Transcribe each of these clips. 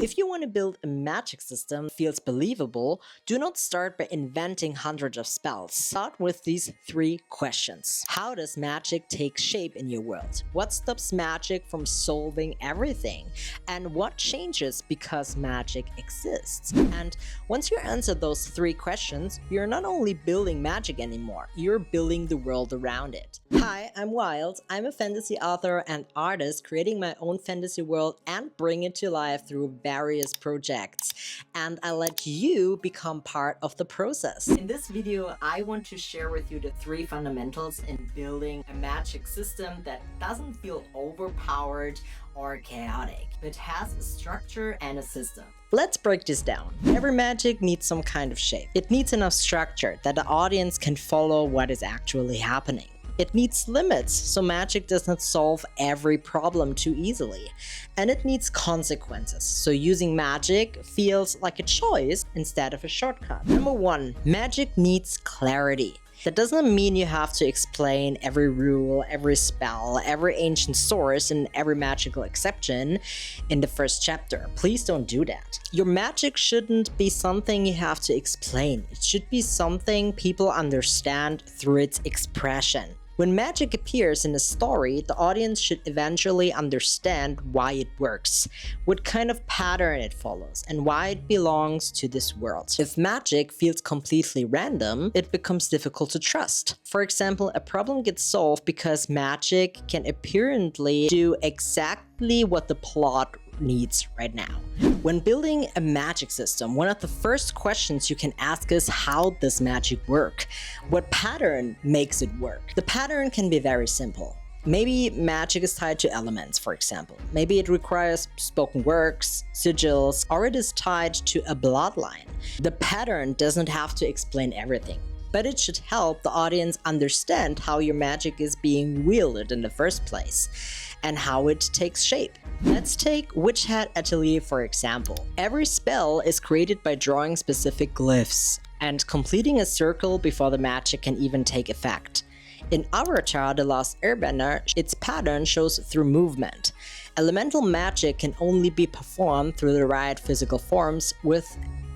If you want to build a magic system that feels believable, do not start by inventing hundreds of spells. Start with these 3 questions. How does magic take shape in your world? What stops magic from solving everything? And what changes because magic exists? And once you answer those 3 questions, you're not only building magic anymore, you're building the world around it. Hi, I'm Wild. I'm a fantasy author and artist creating my own fantasy world and bring it to life through various projects. And I let you become part of the process. In this video, I want to share with you the 3 fundamentals in building a magic system that doesn't feel overpowered or chaotic, but has a structure and a system. Let's break this down. Every magic needs some kind of shape. It needs enough structure that the audience can follow what is actually happening. It needs limits, so magic does not solve every problem too easily. And it needs consequences, so using magic feels like a choice instead of a shortcut. Number 1, magic needs clarity. That doesn't mean you have to explain every rule, every spell, every ancient source, and every magical exception in the first chapter. Please don't do that. Your magic shouldn't be something you have to explain. It should be something people understand through its expression. When magic appears in a story, the audience should eventually understand why it works, what kind of pattern it follows, and why it belongs to this world. If magic feels completely random, it becomes difficult to trust. For example, a problem gets solved because magic can apparently do exactly what the plot needs right now. When building a magic system, one of the first questions you can ask is, how does magic work? What pattern makes it work? The pattern can be very simple. Maybe magic is tied to elements, for example. Maybe it requires spoken words, sigils, or it is tied to a bloodline. The pattern doesn't have to explain everything, but it should help the audience understand how your magic is being wielded in the first place and how it takes shape. Let's take Witch Hat Atelier for example. Every spell is created by drawing specific glyphs and completing a circle before the magic can even take effect. In Avatar: The Last Airbender, its pattern shows through movement. Elemental magic can only be performed through the right physical forms, with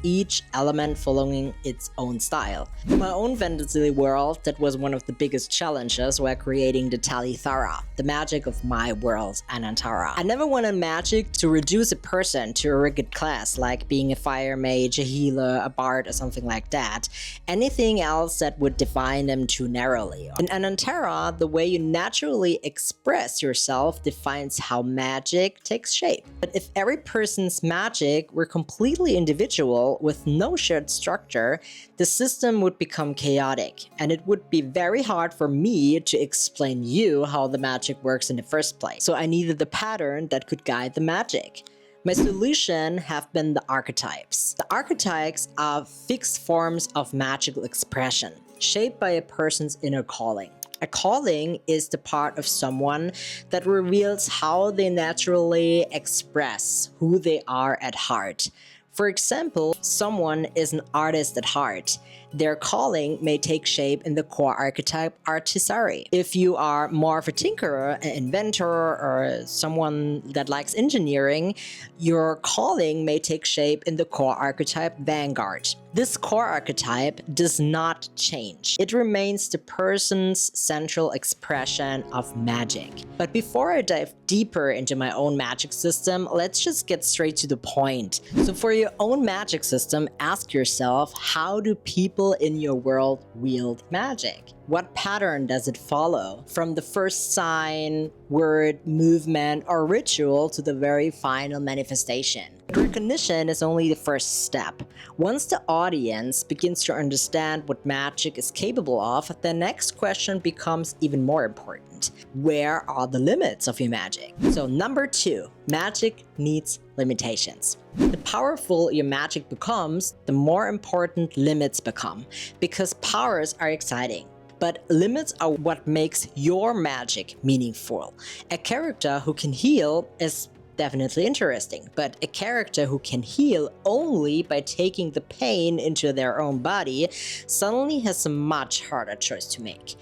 each element following its own style. In my own fantasy world, that was one of the biggest challenges while creating the Talithara, the magic of my world, Anantara. I never wanted magic to reduce a person to a rigid class, like being a fire mage, a healer, a bard, or something like that. Anything else that would define them too narrowly. In Anantara, the way you naturally express yourself defines how magic takes shape. But if every person's magic were completely individual, with no shared structure, the system would become chaotic, and it would be very hard for me to explain you how the magic works in the first place. So I needed the pattern that could guide the magic. My solution have been the archetypes. The archetypes are fixed forms of magical expression, shaped by a person's inner calling. A calling is the part of someone that reveals how they naturally express who they are at heart. For example, someone is an artist at heart. Their calling may take shape in the core archetype Artisari. If you are more of a tinkerer, an inventor, or someone that likes engineering, your calling may take shape in the core archetype Vanguard. This core archetype does not change. It remains the person's central expression of magic. But before I dive deeper into my own magic system, let's just get straight to the point. So for your own magic system, ask yourself, how do people in your world wield magic? What pattern does it follow? From the first sign, word, movement, or ritual to the very final manifestation. But recognition is only the first step. Once the audience begins to understand what magic is capable of, the next question becomes even more important. Where are the limits of your magic? So number 2, magic needs limitations. The powerful your magic becomes, the more important limits become, because powers are exciting. But limits are what makes your magic meaningful. A character who can heal is definitely interesting, but a character who can heal only by taking the pain into their own body suddenly has a much harder choice to make.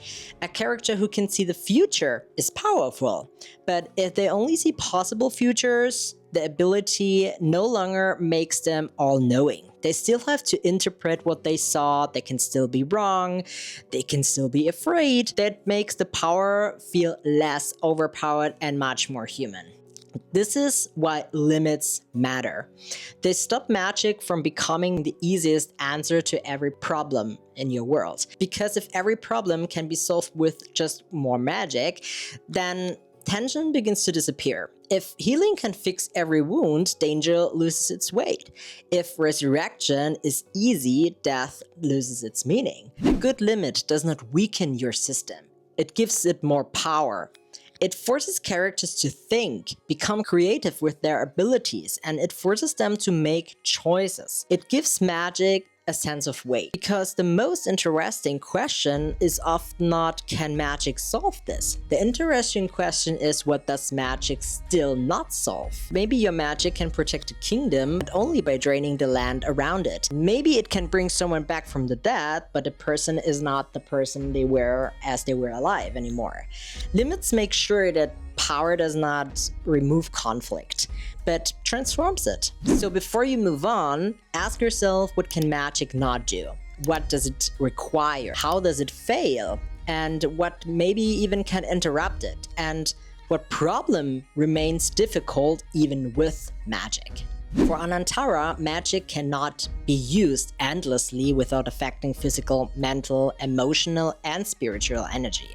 A character who can see the future is powerful, but if they only see possible futures, the ability no longer makes them all-knowing. They still have to interpret what they saw, they can still be wrong, they can still be afraid. That makes the power feel less overpowered and much more human. This is why limits matter. They stop magic from becoming the easiest answer to every problem in your world. Because if every problem can be solved with just more magic, then tension begins to disappear. If healing can fix every wound, danger loses its weight. If resurrection is easy, death loses its meaning. A good limit does not weaken your system. It gives it more power. It forces characters to think, become creative with their abilities, and it forces them to make choices. It gives magic a sense of weight. Because the most interesting question is often not, can magic solve this? The interesting question is, what does magic still not solve? Maybe your magic can protect a kingdom, but only by draining the land around it. Maybe it can bring someone back from the dead, but the person is not the person they were as they were alive anymore. Limits make sure that power does not remove conflict, but transforms it. So before you move on, ask yourself, what can magic not do? What does it require? How does it fail? And what maybe even can interrupt it? And what problem remains difficult even with magic? For Anantara, magic cannot be used endlessly without affecting physical, mental, emotional, and spiritual energy.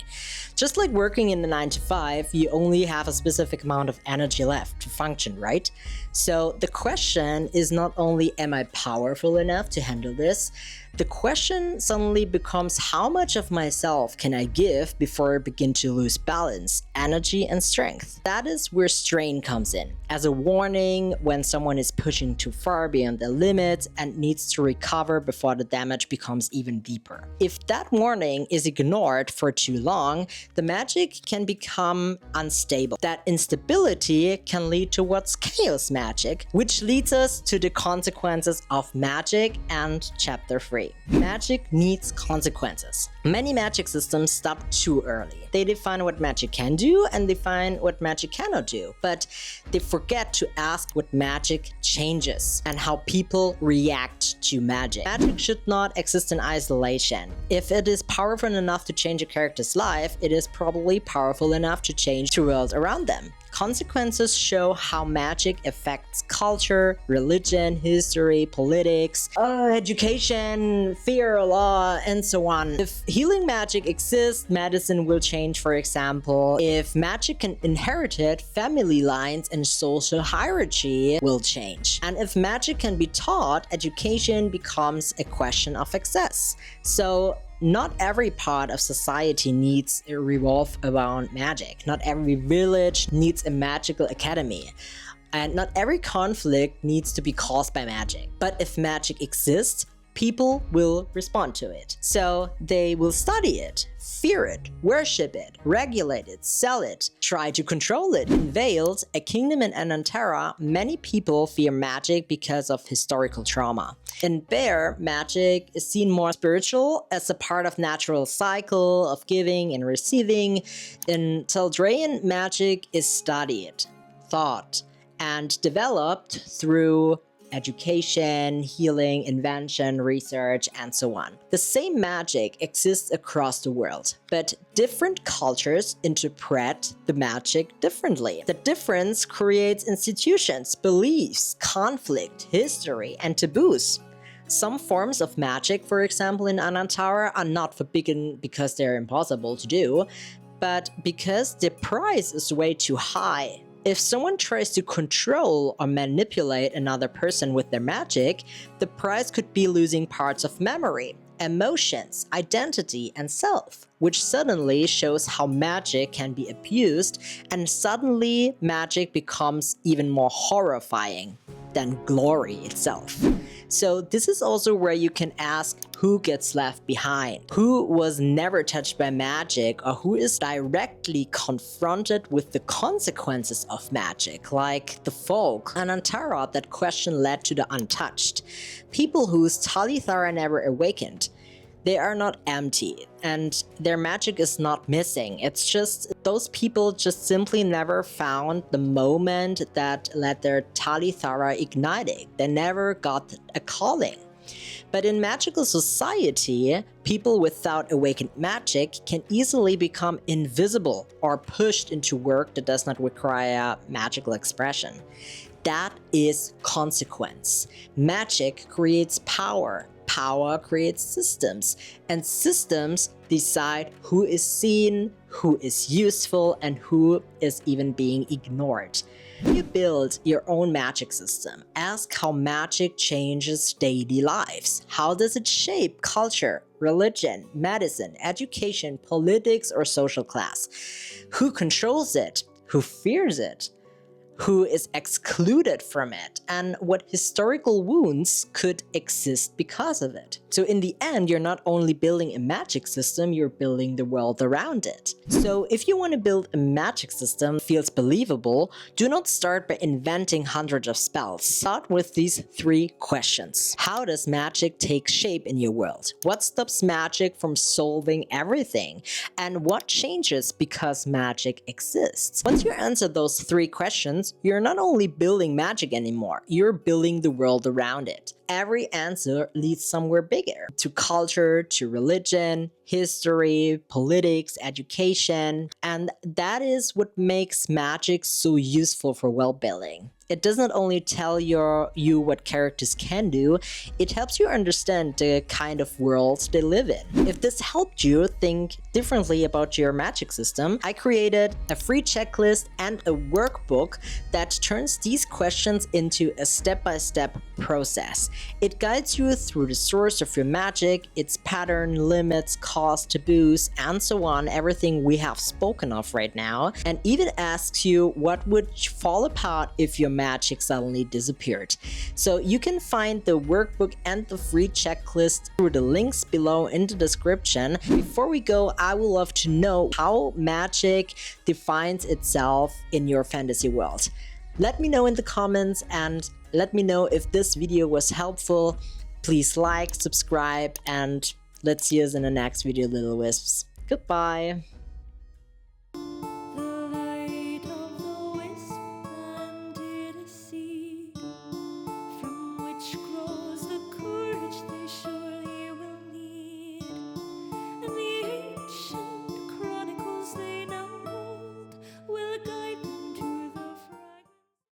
Just like working in the 9 to 5, you only have a specific amount of energy left to function, right? So the question is not only, am I powerful enough to handle this? The question suddenly becomes, how much of myself can I give before I begin to lose balance, energy, and strength? That is where strain comes in, as a warning when someone is pushing too far beyond their limits and needs to recover before the damage becomes even deeper. If that warning is ignored for too long, the magic can become unstable. That instability can lead to what's chaos magic, which leads us to the consequences of magic and chapter 3. Magic needs consequences. Many magic systems stop too early. They define what magic can do and define what magic cannot do, but they forget to ask what magic changes and how people react to magic. Magic should not exist in isolation. If it is powerful enough to change a character's life, it is probably powerful enough to change the world around them. Consequences show how magic affects culture, religion, history, politics, education, fear, law, and so on. If healing magic exists, medicine will change, for example. If magic can inherit it, family lines and social hierarchy will change. And if magic can be taught, education becomes a question of access. So not every part of society needs to revolve around magic. Not every village needs a magical academy. And not every conflict needs to be caused by magic. But if magic exists, people will respond to it. So they will study it, fear it, worship it, regulate it, sell it, try to control it. In Wield, a kingdom in Anantara, many people fear magic because of historical trauma. In Bear, magic is seen more spiritual as a part of natural cycle of giving and receiving. In Teldrayan, magic is studied, thought, and developed through education, healing, invention, research, and so on. The same magic exists across the world, but different cultures interpret the magic differently. The difference creates institutions, beliefs, conflict, history, and taboos. Some forms of magic, for example in Anantara, are not forbidden because they're impossible to do, but because the price is way too high. If someone tries to control or manipulate another person with their magic, the price could be losing parts of memory, emotions, identity, and self, which suddenly shows how magic can be abused, and suddenly magic becomes even more horrifying than glory itself. So this is also where you can ask, who gets left behind? Who was never touched by magic, or who is directly confronted with the consequences of magic, like the folk? Anantara, that question led to the untouched. People whose Talithara never awakened. They are not empty, and their magic is not missing. It's just those people just simply never found the moment that let their Talithara igniting. They never got a calling. But in magical society, people without awakened magic can easily become invisible or pushed into work that does not require magical expression. That is consequence. Magic creates power. Power creates systems, and systems decide who is seen, who is useful, and who is even being ignored. You build your own magic system. Ask how magic changes daily lives. How does it shape culture, religion, medicine, education, politics, or social class? Who controls it? Who fears it? Who is excluded from it, and what historical wounds could exist because of it. So in the end, you're not only building a magic system, you're building the world around it. So if you want to build a magic system that feels believable, do not start by inventing hundreds of spells. Start with these 3 questions. How does magic take shape in your world? What stops magic from solving everything? And what changes because magic exists? Once you answer those 3 questions, you're not only building magic anymore, you're building the world around it. Every answer leads somewhere bigger, to culture, to religion, history, politics, education, and that is what makes magic so useful for world building. It does not only tell you what characters can do, it helps you understand the kind of world they live in. If this helped you think differently about your magic system, I created a free checklist and a workbook that turns these questions into a step-by-step process. It guides you through the source of your magic, its pattern, limits, cost, taboos, and so on, everything we have spoken of right now, and even asks you what would fall apart if your magic suddenly disappeared. So you can find the workbook and the free checklist through the links below in the description. Before we go, I would love to know how magic defines itself in your fantasy world. Let me know in the comments, and let me know if this video was helpful. Please like, subscribe, and let's see us in the next video, little wisps. Goodbye!